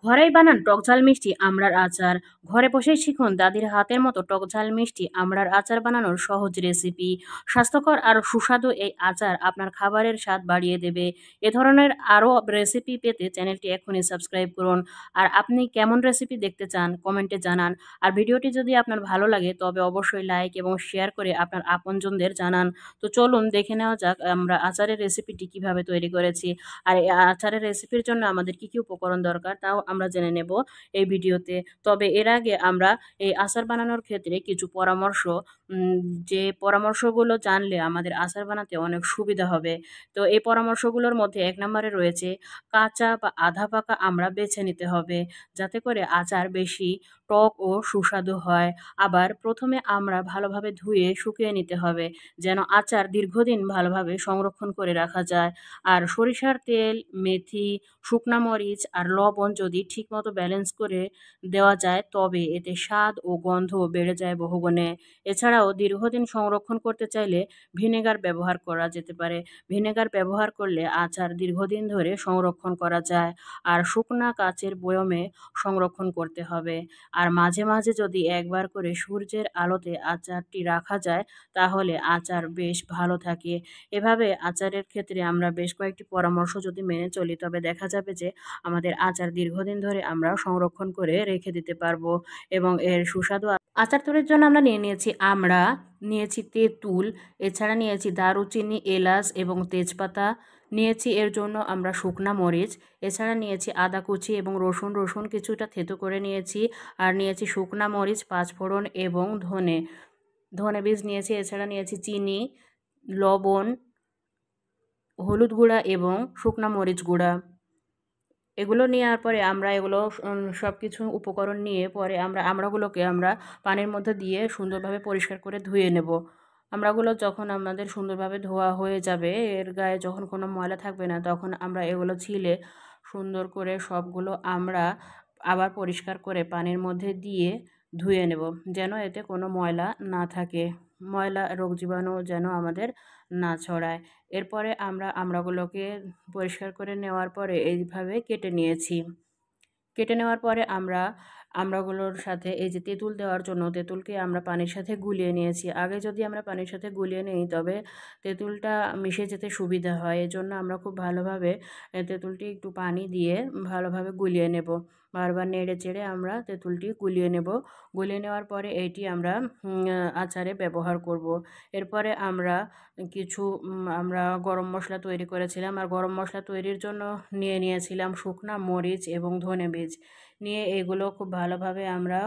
ঘরেই বানান টকঝাল মিষ্টি আমড়ার আচার। ঘরে বসেই শিখুন দাদির হাতের মতো টকঝাল মিষ্টি আমড়ার আচার বানানোর সহজ রেসিপি। স্বাস্থ্যকর আর সুস্বাদু এই আচার আপনার খাবারের স্বাদ বাড়িয়ে দেবে। এ ধরনের আরও রেসিপি পেতে চ্যানেলটি এখনই সাবস্ক্রাইব করুন। আর আপনি কেমন রেসিপি দেখতে চান কমেন্টে জানান। আর ভিডিওটি যদি আপনার ভালো লাগে তবে অবশ্যই লাইক এবং শেয়ার করে আপনার আপনজনদের জানান। তো চলুন দেখে নেওয়া যাক আমরা আচারের রেসিপিটি কিভাবে তৈরি করেছি। আর এই আচারের রেসিপির জন্য আমাদের কি উপকরণ দরকার তাও আমরা জেনে নেব এই ভিডিওতে। তবে এর আগে আমরা এই আচার বানানোর ক্ষেত্রে কিছু পরামর্শ, উম, যে পরামর্শগুলো জানলে আমাদের আচার বানাতে অনেক সুবিধা হবে। তো এই পরামর্শগুলোর মধ্যে ১ নম্বরে রয়েছে কাঁচা বা আধা পাকা আমড়া বেছে নিতে হবে, যাতে করে আচার বেশি টক ও সুস্বাদু হয়। আবার প্রথমে আমরা ভালোভাবে ধুয়ে শুকিয়ে নিতে হবে, যেন আচার দীর্ঘদিন ভালোভাবে সংরক্ষণ করে রাখা যায়। আর সরিষার তেল, মেথি, শুকনা মরিচ আর লবণ যদি ঠিকমতো ব্যালেন্স করে দেওয়া যায় তবে এতে স্বাদ ও গন্ধ বেড়ে যায় বহুগুণে। এছাড়াও দীর্ঘদিন সংরক্ষণ করতে চাইলে ভিনেগার ব্যবহার করা যেতে পারে। ভিনেগার ব্যবহার করলে আচার দীর্ঘদিন ধরে সংরক্ষণ করা যায়। আর শুকনা কাচের বয়মে সংরক্ষণ করতে হবে। আর মাঝে মাঝে যদি একবার করে সূর্যের আলোতে আচারটি রাখা যায় তাহলে আচার বেশ ভালো থাকে। এভাবে আচারের ক্ষেত্রে আমরা বেশ কয়েকটি পরামর্শ যদি মেনে চলি তবে দেখা যাবে যে আমাদের আচার দীর্ঘদিন ধরে আমরা সংরক্ষণ করে রেখে দিতে পারবো এবং এর সুস্বাদু আচার তৈরির জন্য আমরা নিয়েছি আমড়া, নিয়েছি তেঁতুল, এছাড়া নিয়েছি দারুচিনি, এলাচ এবং তেজপাতা, নিয়েছি এর জন্য আমরা শুকনা মরিচ, এছাড়া নিয়েছি আদা কুচি এবং রসুন কিছুটা থেতো করে নিয়েছি, আর নিয়েছি শুকনা মরিচ, পাঁচফোড়ন এবং ধনে ধনে বীজ নিয়েছি, এছাড়া নিয়েছি চিনি, লবণ, হলুদ গুঁড়া এবং শুকনা মরিচ গুঁড়া। এগুলো নেওয়ার পরে আমরা এগুলো সব কিছু উপকরণ নিয়ে পরে আমড়াগুলোকে আমরা পানির মধ্যে দিয়ে সুন্দরভাবে পরিষ্কার করে ধুয়ে নেব। আমড়াগুলো যখন আমাদের সুন্দরভাবে ধোয়া হয়ে যাবে, এর গায়ে যখন কোনো ময়লা থাকবে না, তখন আমরা এগুলো ছিলে সুন্দর করে সবগুলো আমড়া আবার পরিষ্কার করে পানির মধ্যে দিয়ে ধুয়ে নেব, যেন এতে কোনো ময়লা না থাকে, ময়লা রোগ জীবাণু যেন আমাদের না ছড়ায়। এরপরে আমরা আমড়াগুলোকে পরিষ্কার করে নেওয়ার পরে এইভাবে কেটে নিয়েছি। কেটে নেওয়ার পরে আমরা আমড়াগুলোর সাথে এই যে তেঁতুল দেওয়ার জন্য তেঁতুলকে আমরা পানির সাথে গুলিয়ে নিয়েছি। আগে যদি আমরা পানির সাথে গুলিয়ে নিই তবে তেঁতুলটা মিশে যেতে সুবিধা হয়। এজন্য আমরা খুব ভালোভাবে তেঁতুলটি একটু পানি দিয়ে ভালোভাবে গুলিয়ে নেব। বারবার নেড়ে চেড়ে আমরা তেঁতুলটি গুলিয়ে নেব। গুলিয়ে নেওয়ার পরে এইটি আমরা আচারে ব্যবহার করব। এরপরে আমরা কিছু আমরা গরম মশলা তৈরি করেছিলাম, আর গরম মশলা তৈরির জন্য নিয়েছিলাম শুকনা মরিচ এবং ধনে বীজ। নিয়ে এগুলো খুব ভালোভাবে আমরা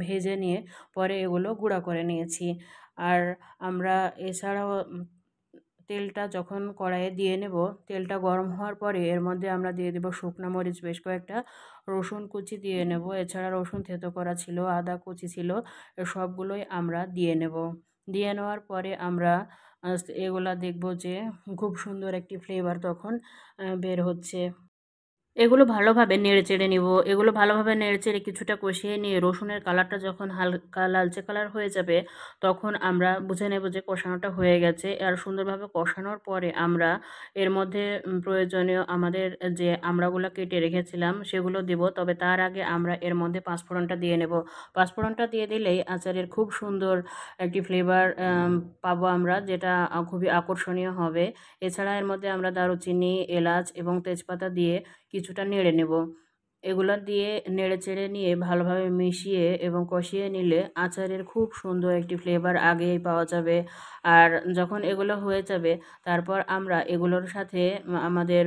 ভেজে নিয়ে পরে এগুলো গুঁড়া করে নিয়েছি। আর আমরা এছাড়াও তেলটা যখন কড়াইয়ে দিয়ে নেব, তেলটা গরম হওয়ার পরে এর মধ্যে আমরা দিয়ে দেব শুকনা মরিচ বেশ কয়েকটা, রসুন কুচি দিয়ে নেব, এছাড়া রসুন থেতো করা ছিল, আদা কুচি ছিল, সবগুলোই আমরা দিয়ে নেব। দিয়ে নেওয়ার পরে আমরা এগুলা দেখব যে খুব সুন্দর একটি ফ্লেভার তখন বের হচ্ছে। এগুলো ভালোভাবে নেড়েচেড়ে নিব। এগুলো ভালোভাবে নেড়েচেড়ে কিছুটা কষিয়ে নিয়ে রসুনের কালারটা যখন হালকা লালচে কালার হয়ে যাবে তখন আমরা বুঝে নেব যে কষানোটা হয়ে গেছে। আর সুন্দরভাবে কষানোর পরে আমরা এর মধ্যে প্রয়োজনীয় আমাদের যে আমড়াগুলো কেটে রেখেছিলাম সেগুলো দেব। তবে তার আগে আমরা এর মধ্যে পাঁচফোড়নটা দিয়ে নেব। পাঁচফোড়নটা দিয়ে দিলেই আচারের খুব সুন্দর একটি ফ্লেভার পাবো আমরা, যেটা খুবই আকর্ষণীয় হবে। এছাড়া এর মধ্যে আমরা দারুচিনি, এলাচ এবং তেজপাতা দিয়ে কিছুটা নেড়ে নেব। এগুলো দিয়ে নেড়েচেড়ে নিয়ে ভালোভাবে মিশিয়ে এবং কষিয়ে নিলে আচারের খুব সুন্দর একটি ফ্লেভার আগেই পাওয়া যাবে। আর যখন এগুলো হয়ে যাবে তারপর আমরা এগুলোর সাথে আমাদের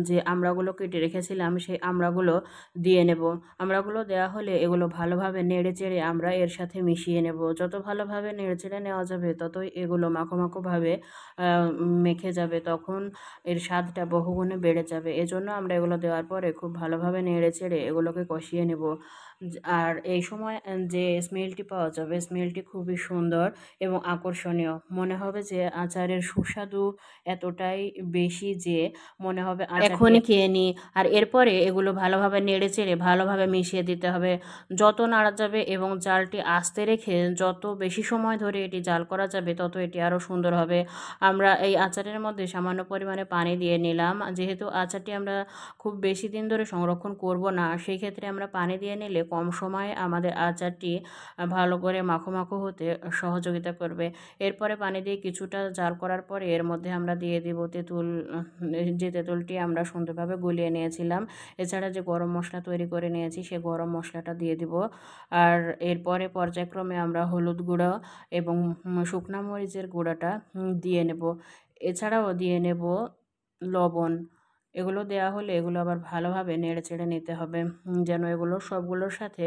যে আমড়াগুলো কেটে রেখেছিলাম সেই আমড়াগুলো দিয়ে নেব। আমড়াগুলো দেওয়া হলে এগুলো ভালোভাবে নেড়েচেড়ে আমরা এর সাথে মিশিয়ে নেব। যত ভালোভাবে নেড়েচেড়ে নেওয়া যাবে ততই এগুলো মাখো মাখোভাবে মেখে যাবে, তখন এর স্বাদটা বহুগুণে বেড়ে যাবে। এজন্য আমরা এগুলো দেওয়ার পরে খুব ভালোভাবে নেড়েচেড়ে এগুলোকে কষিয়ে নেব। আর এই সময় যে স্মেলটি পাওয়া যাবে স্মেলটি খুবই সুন্দর এবং আকর্ষণীয়। মনে হবে যে আচারের সুস্বাদু এতটাই বেশি যে মনে হবে এখনই খেয়ে নিই। আর এরপরে এগুলো ভালোভাবে নেড়েচেড়ে ভালোভাবে মিশিয়ে দিতে হবে। যত নাড়া যাবে এবং জালটি আস্তে রেখে যত বেশি সময় ধরে এটি জাল করা যাবে তত এটি আরও সুন্দর হবে। আমরা এই আচারের মধ্যে সামান্য পরিমাণে পানি দিয়ে নিলাম, যেহেতু আচারটি আমরা খুব বেশি দিন ধরে সংরক্ষণ করব করব না, সেই ক্ষেত্রে আমরা পানি দিয়ে নিলে কম সময়ে আমাদের আচারটি ভালো করে মাখো মাখো হতে সহযোগিতা করবে। এরপরে পানি দিয়ে কিছুটা জাল করার পরে এর মধ্যে আমরা দিয়ে দিব তেঁতুল, যে তেঁতুলটি আমরা সুন্দরভাবে গলিয়ে নিয়েছিলাম। এছাড়া যে গরম মশলা তৈরি করে নিয়েছি সে গরম মশলাটা দিয়ে দিব। আর এরপরে পর্যায়ক্রমে আমরা হলুদ গুঁড়ো এবং শুকনা মরিচের গুঁড়াটা দিয়ে নেব। এছাড়াও দিয়ে নেব লবণ। এগুলো দেওয়া হলে এগুলো আবার ভালোভাবে নেড়েচেড়ে নিতে হবে, যেন এগুলো সবগুলোর সাথে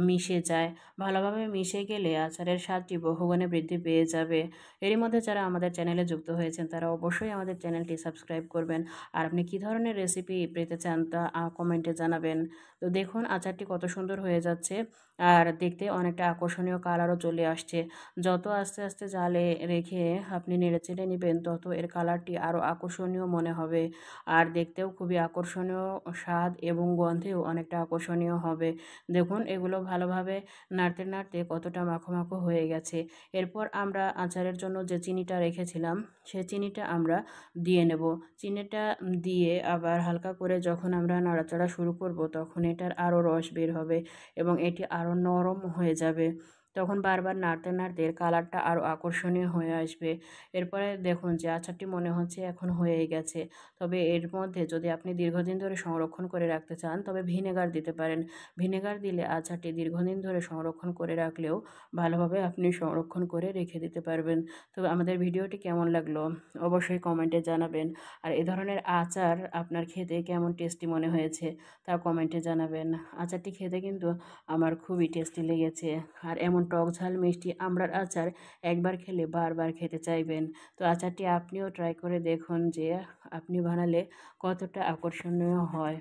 মিশে যায়। ভালোভাবে মিশে গেলে আচারের স্বাদটি বহুগুণে বৃদ্ধি পেয়ে যাবে। এরই মধ্যে যারা আমাদের চ্যানেলে যুক্ত হয়েছেন তারা অবশ্যই আমাদের চ্যানেলটি সাবস্ক্রাইব করবেন। আর আপনি কী ধরনের রেসিপি পেতে চান তা কমেন্টে জানাবেন। তো দেখুন আচারটি কত সুন্দর হয়ে যাচ্ছে, আর দেখতে অনেকটা আকর্ষণীয় কালারও চলে আসছে। যত আস্তে আস্তে জালে রেখে আপনি নেড়েচেড়ে নেবেন তত এর কালারটি আরও আকর্ষণীয় মনে হবে, আর দেখতেও খুবই আকর্ষণীয়, স্বাদ এবং গন্ধেও অনেকটা আকর্ষণীয় হবে। দেখুন এগুলো ভালোভাবে নাড়তে নাড়তে কতটা মাখো মাখো হয়ে গেছে। এরপর আমরা আচারের জন্য যে চিনিটা রেখেছিলাম সে চিনিটা আমরা দিয়ে নেব। চিনিটা দিয়ে আবার হালকা করে যখন আমরা নাড়াচাড়া শুরু করব তখন এটার আরও রস বের হবে এবং এটি আরও নরম হয়ে যাবে। তখন বারবার নাড়তে নাড়তে এর কালারটা আরও আকর্ষণীয় হয়ে আসবে। এরপরে দেখুন যে আচারটি মনে হচ্ছে এখন হয়েই গেছে। তবে এর মধ্যে যদি আপনি দীর্ঘদিন ধরে সংরক্ষণ করে রাখতে চান তবে ভিনেগার দিতে পারেন। ভিনেগার দিলে আচারটি দীর্ঘদিন ধরে সংরক্ষণ করে রাখলেও ভালোভাবে আপনি সংরক্ষণ করে রেখে দিতে পারবেন। তো আমাদের ভিডিওটি কেমন লাগলো অবশ্যই কমেন্টে জানাবেন। আর এ ধরনের আচার আপনার খেতে কেমন টেস্টি মনে হয়েছে তা কমেন্টে জানাবেন। আচারটি খেতে কিন্তু আমার খুবই টেস্টি লেগেছে। আর এমন টক ঝাল মিষ্টি আমড়ার আচার একবার খেলে বারবার খেতে চাইবেন। তো আচারটি আপনিও ট্রাই করে দেখুন যে আপনি বানালে কতটা আকর্ষণীয় হয়।